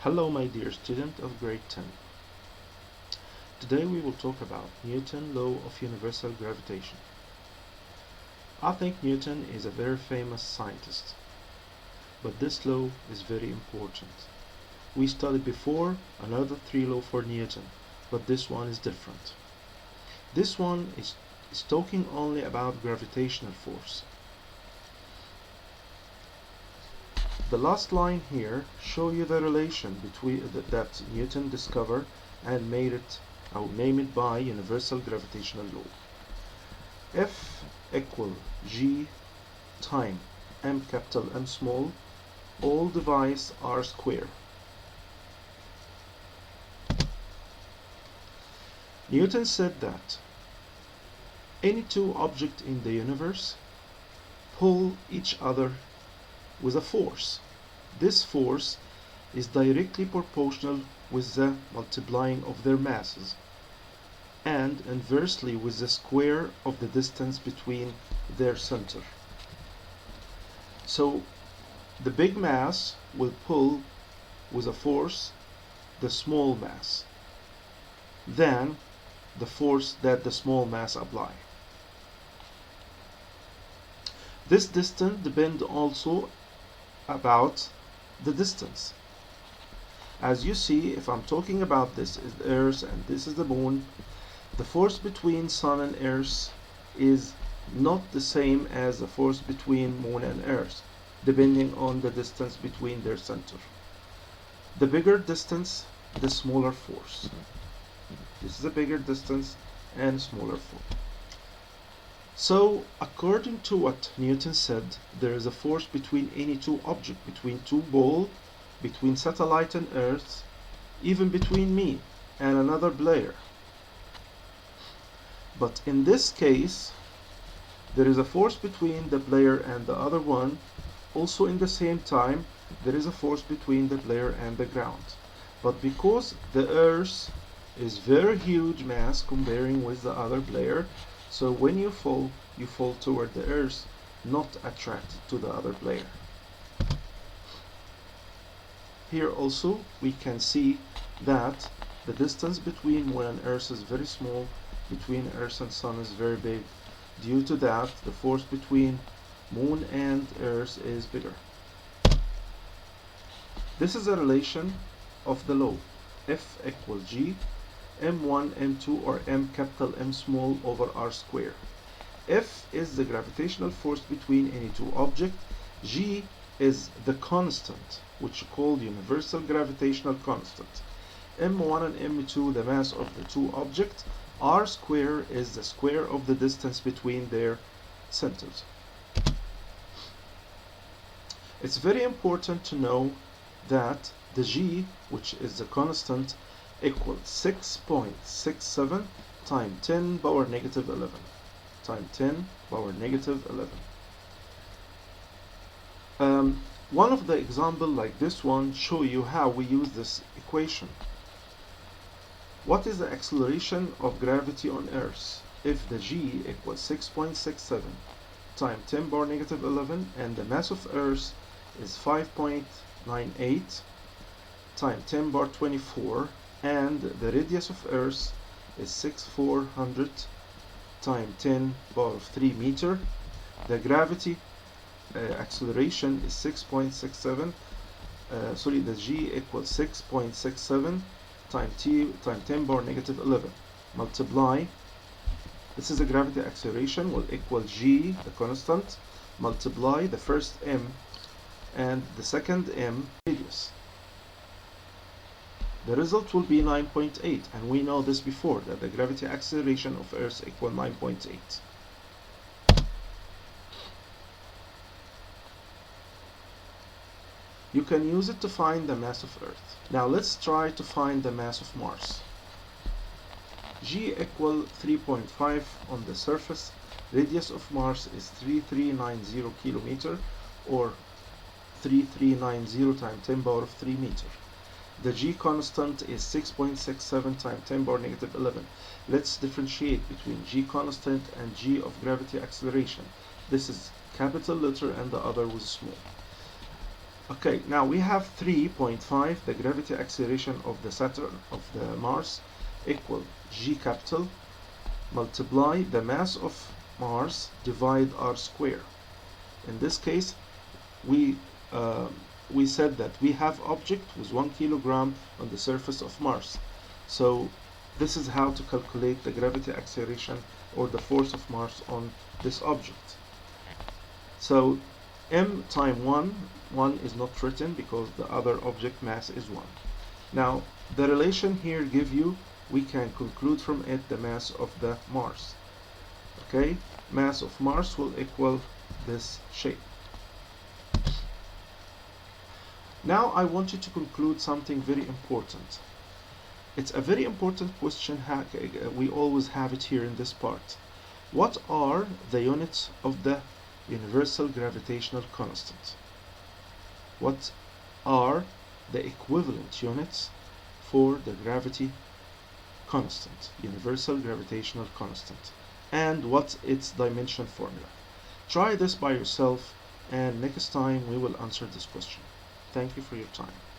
Hello my dear student of grade 10. Today we will talk about Newton's law of universal gravitation. I think Newton is a very famous scientist, but this law is very important. We studied before another three laws for Newton, but this one is different. This one is talking only about gravitational force. The last line here shows you the relation between that Newton discovered and made it or named it by universal gravitational law. F equal G time m capital M small, all divided r square. Newton said that any two objects in the universe pull each other with a force. This force is directly proportional with the multiplying of their masses and inversely with the square of the distance between their center. So the big mass will pull with a force the small mass than the force that the small mass apply. This distance depends also about the distance. As you see, if I'm talking about this is the Earth and this is the Moon, the force between Sun and Earth is not the same as the force between Moon and Earth, depending on the distance between their center. The bigger distance, the smaller force. This is a bigger distance and smaller force. So, according to what Newton said, there is a force between any two objects, between two balls, between satellite and Earth, even between me and another player. But in this case, there is a force between the player and the other one. Also in the same time, there is a force between the player and the ground. But because the Earth is very huge mass comparing with the other player, so when you fall toward the Earth, not attracted to the other player. Here also we can see that the distance between Moon and Earth is very small, between Earth and Sun is very big. Due to that, the force between Moon and Earth is bigger. This is a relation of the law. F equals G m1, m2 or m capital M small over r square. F is the gravitational force between any two objects. G is the constant, which is called universal gravitational constant. m1 and m2 the mass of the two objects. R square is the square of the distance between their centers. It's very important to know that the G, which is the constant, equals 6.67 times 10 power negative 11 times 10 power negative 11. One of the examples like this one show you how we use this equation. What is the acceleration of gravity on Earth? If the G equals 6.67 times 10 power negative 11 and the mass of Earth is 5.98 times 10 power 24 and the radius of Earth is 6,400 times 10 power of 3 meter, the gravity acceleration is 6.67. The G equals 6.67 times 10 power negative 11. Multiply. This is the gravity acceleration will equal G, the constant, multiply the first m and the second m radius. The result will be 9.8, and we know this before, that the gravity acceleration of Earth equals 9.8. You can use it to find the mass of Earth. Now let's try to find the mass of Mars. G equals 3.5 on the surface. Radius of Mars is 3390 kilometer or 3390 times 10 power of 3 meter. The G constant is 6.67 times 10 power negative 11. Let's differentiate between G constant and G of gravity acceleration. This is capital letter and the other was small. Okay, now we have 3.5, the gravity acceleration of the Mars equal G capital multiply the mass of Mars divide r square. In this case, we uh, we said that we have object with 1 kilogram on the surface of Mars. So this is how to calculate the gravity acceleration or the force of Mars on this object. So m times 1 is not written because the other object mass is 1. Now the relation here give you, we can conclude from it the mass of the Mars. Okay, mass of Mars will equal this shape. Now I want you to conclude something very important. It's a very important question, we always have it here in this part. What are the units of the universal gravitational constant? What are the equivalent units for the gravity constant, universal gravitational constant? And what's its dimension formula? Try this by yourself, and next time we will answer this question. Thank you for your time.